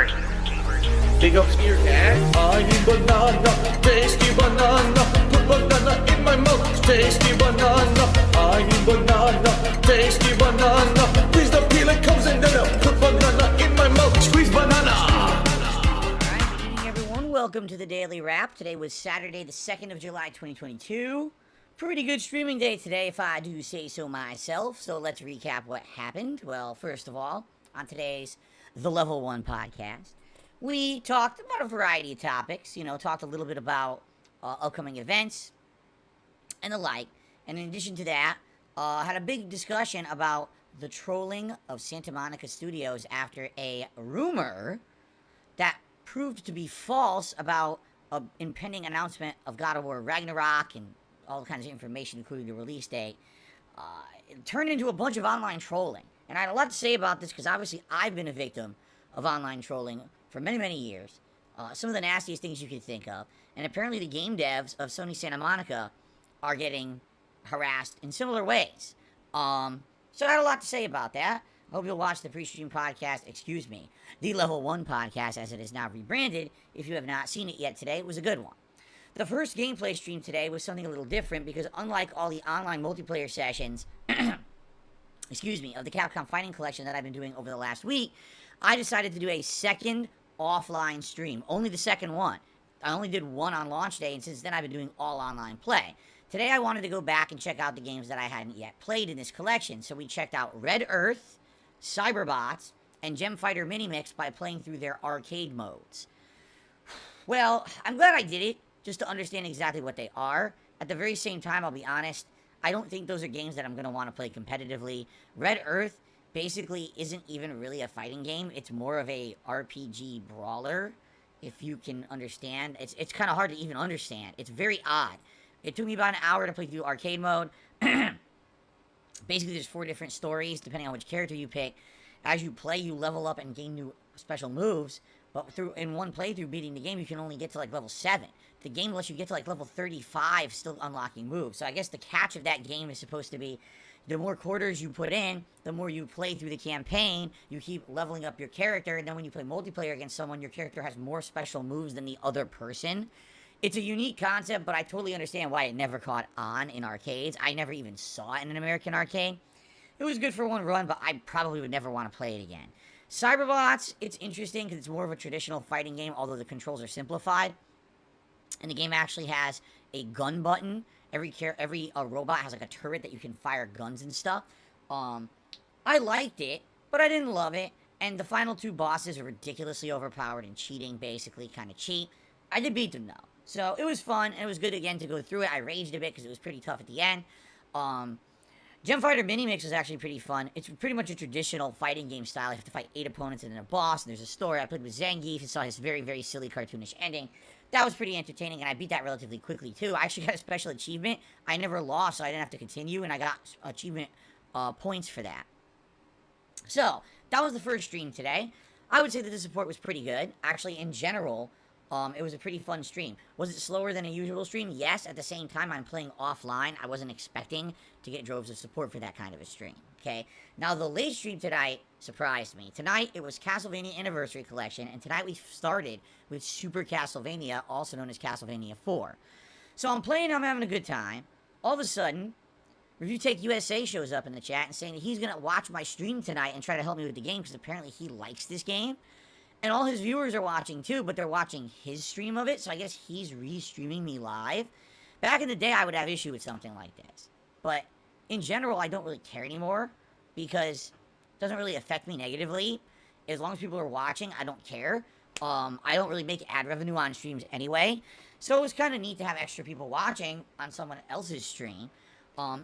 keyword. Big up to your dad. I need banana, tasty banana. Put banana in my mouth, tasty banana. I need banana, tasty banana. Please don't peel it, comes and then I'll put banana in my mouth. Squeeze banana. Alright, good evening everyone. Welcome to the Daily Wrap. Today was Saturday, the 2nd of July, 2022. Pretty good streaming day today, if I do say so myself. So let's recap what happened. Well, first of all, on today's The Level 1 podcast, we talked about a variety of topics. Talked a little bit about upcoming events and the like. And in addition to that, had a big discussion about the trolling of Santa Monica Studios after a rumor that proved to be false about an impending announcement of God of War Ragnarok and all kinds of information, including the release date. It turned into a bunch of online trolling. And I had a lot to say about this because obviously I've been a victim of online trolling for many, many years. Some of the nastiest things you could think of. And apparently the game devs of Sony Santa Monica are getting harassed in similar ways. So I had a lot to say about that. I hope you'll watch the pre-stream podcast, the Level 1 podcast, as it is now rebranded. If you have not seen it yet today, it was a good one. The first gameplay stream today was something a little different because unlike all the online multiplayer sessions, of the Capcom Fighting Collection that I've been doing over the last week, I decided to do a second offline stream. Only the second one. I only did one on launch day, and since then I've been doing all online play. Today I wanted to go back and check out the games that I hadn't yet played in this collection. So we checked out Red Earth, Cyberbots, and Gem Fighter Minimix by playing through their arcade modes. Well, I'm glad I did it, just to understand exactly what they are. At the very same time, I'll be honest, I don't think those are games that I'm going to want to play competitively. Red Earth basically isn't even really a fighting game. It's more of a RPG brawler, if you can understand. It's kind of hard to even understand. It's very odd. It took me about an hour to play through arcade mode. Basically, there's 4 different stories, depending on which character you pick. As you play, you level up and gain new special moves. But in one playthrough beating the game, you can only get to like level 7. The game lets you get to like level 35 still unlocking moves. So I guess the catch of that game is supposed to be the more quarters you put in, the more you play through the campaign, you keep leveling up your character, and then when you play multiplayer against someone, your character has more special moves than the other person. It's a unique concept, but I totally understand why it never caught on in arcades. I never even saw it in an American arcade. It was good for one run, but I probably would never want to play it again. Cyberbots, it's interesting because it's more of a traditional fighting game, although the controls are simplified. And the game actually has a gun button. Every robot has like a turret that you can fire guns and stuff. I liked it, but I didn't love it. And the final 2 bosses are ridiculously overpowered and cheating, basically, kind of cheap. I did beat them, though. So it was fun, and it was good, again, to go through it. I raged a bit because it was pretty tough at the end. Gem Fighter Minimix is actually pretty fun. It's pretty much a traditional fighting game style. You have to fight 8 opponents and then a boss, and there's a story. I played with Zangief and saw his very, very silly cartoonish ending. That was pretty entertaining, and I beat that relatively quickly, too. I actually got a special achievement. I never lost, so I didn't have to continue, and I got achievement points for that. So, that was the first stream today. I would say that the support was pretty good. Actually, in general, it was a pretty fun stream. Was it slower than a usual stream? Yes. At the same time, I'm playing offline. I wasn't expecting to get droves of support for that kind of a stream. Okay? Now, the late stream tonight surprised me. Tonight, it was Castlevania Anniversary Collection, and tonight we started with Super Castlevania, also known as Castlevania 4. So I'm playing, I'm having a good time. All of a sudden, ReviewTechUSA shows up in the chat and saying that he's going to watch my stream tonight and try to help me with the game, because apparently he likes this game. And all his viewers are watching too, but they're watching his stream of it, so I guess he's re-streaming me live. Back in the day, I would have issue with something like this. But in general, I don't really care anymore, because it doesn't really affect me negatively. As long as people are watching, I don't care. I don't really make ad revenue on streams anyway, so it was kind of neat to have extra people watching on someone else's stream.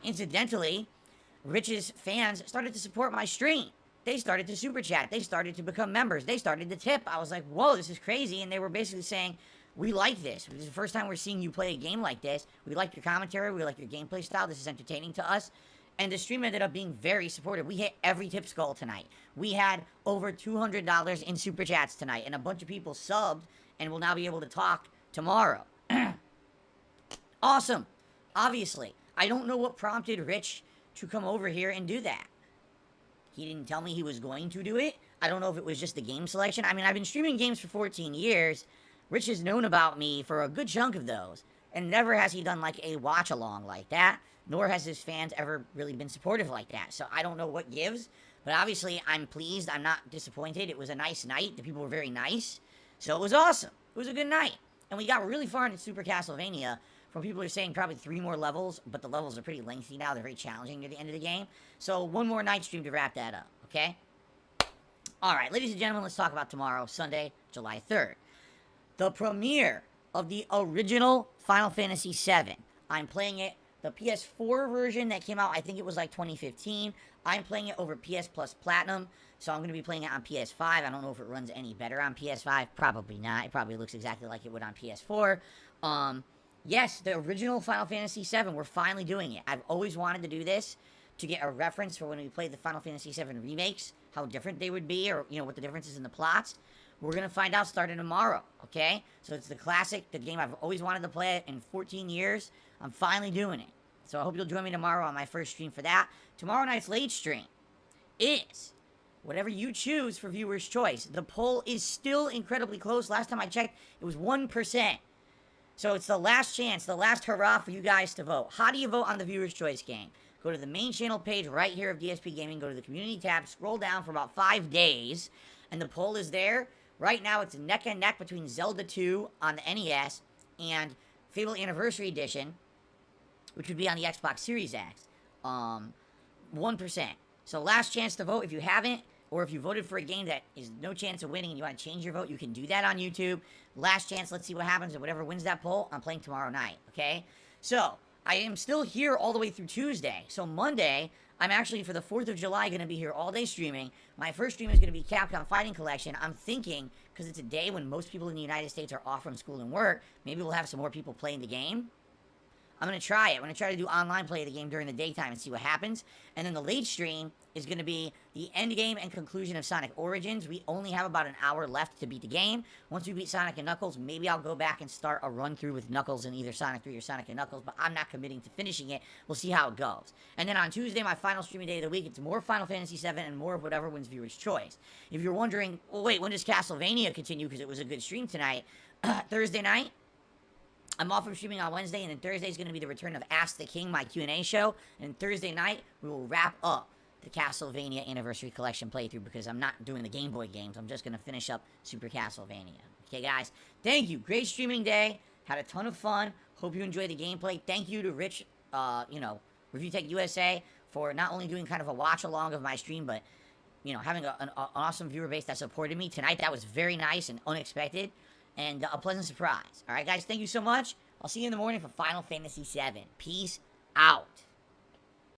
Incidentally, Rich's fans started to support my stream. They started to super chat. They started to become members. They started to tip. I was like, whoa, this is crazy. And they were basically saying, we like this. This is the first time we're seeing you play a game like this. We like your commentary. We like your gameplay style. This is entertaining to us. And the stream ended up being very supportive. We hit every tip skull tonight. We had over $200 in super chats tonight. And a bunch of people subbed and will now be able to talk tomorrow. Awesome. Obviously. I don't know what prompted Rich to come over here and do that. He didn't tell me he was going to do it. I don't know if it was just the game selection. I mean, I've been streaming games for 14 years. Rich has known about me for a good chunk of those. And never has he done, like, a watch-along like that. Nor has his fans ever really been supportive like that. So I don't know what gives. But obviously, I'm pleased. I'm not disappointed. It was a nice night. The people were very nice. So it was awesome. It was a good night. And we got really far into Super Castlevania. From people who are saying probably 3 more levels. But the levels are pretty lengthy now. They're very challenging near the end of the game. So one more night stream to wrap that up. Okay? Alright, ladies and gentlemen, let's talk about tomorrow, Sunday, July 3rd. The premiere of the original Final Fantasy VII. I'm playing it, the PS4 version that came out, I think it was like 2015. I'm playing it over PS Plus Platinum, so I'm going to be playing it on PS5. I don't know if it runs any better on PS5. Probably not. It probably looks exactly like it would on PS4. Yes, the original Final Fantasy VII, we're finally doing it. I've always wanted to do this to get a reference for when we played the Final Fantasy VII remakes, how different they would be, or, you know, what the difference is in the plots. We're going to find out starting tomorrow, okay? So it's the classic, the game I've always wanted to play in 14 years. I'm finally doing it. So I hope you'll join me tomorrow on my first stream for that. Tomorrow night's late stream is whatever you choose for viewer's choice. The poll is still incredibly close. Last time I checked, it was 1%. So it's the last chance, the last hurrah for you guys to vote. How do you vote on the viewer's choice game? Go to the main channel page right here of DSP Gaming. Go to the community tab. Scroll down for about 5 days. And the poll is there. Right now, it's neck and neck between Zelda 2 on the NES and Fable Anniversary Edition, which would be on the Xbox Series X. 1%. So last chance to vote if you haven't, or if you voted for a game that is no chance of winning and you want to change your vote, you can do that on YouTube. Last chance, let's see what happens, and whatever wins that poll, I'm playing tomorrow night, okay? So, I am still here all the way through Tuesday. So Monday, I'm actually, for the 4th of July, going to be here all day streaming. My first stream is going to be Capcom Fighting Collection. I'm thinking, because it's a day when most people in the United States are off from school and work, maybe we'll have some more people playing the game. I'm going to try it. I'm going to try to do online play of the game during the daytime and see what happens. And then the late stream is going to be the end game and conclusion of Sonic Origins. We only have about an hour left to beat the game. Once we beat Sonic and Knuckles, maybe I'll go back and start a run-through with Knuckles in either Sonic 3 or Sonic and Knuckles, but I'm not committing to finishing it. We'll see how it goes. And then on Tuesday, my final streaming day of the week, it's more Final Fantasy VII and more of whatever wins viewer's choice. If you're wondering, well, wait, when does Castlevania continue? Because it was a good stream tonight. Thursday night, I'm off from streaming on Wednesday, and then Thursday is going to be the return of Ask the King, my Q&A show. And Thursday night, we will wrap up the Castlevania Anniversary Collection playthrough because I'm not doing the Game Boy games. I'm just going to finish up Super Castlevania. Okay, guys? Thank you. Great streaming day. Had a ton of fun. Hope you enjoyed the gameplay. Thank you to Rich, ReviewTechUSA for not only doing kind of a watch-along of my stream, but, you know, having an awesome viewer base that supported me. Tonight, that was very nice and unexpected. And a pleasant surprise. Alright, guys, thank you so much. I'll see you in the morning for Final Fantasy VII. Peace out.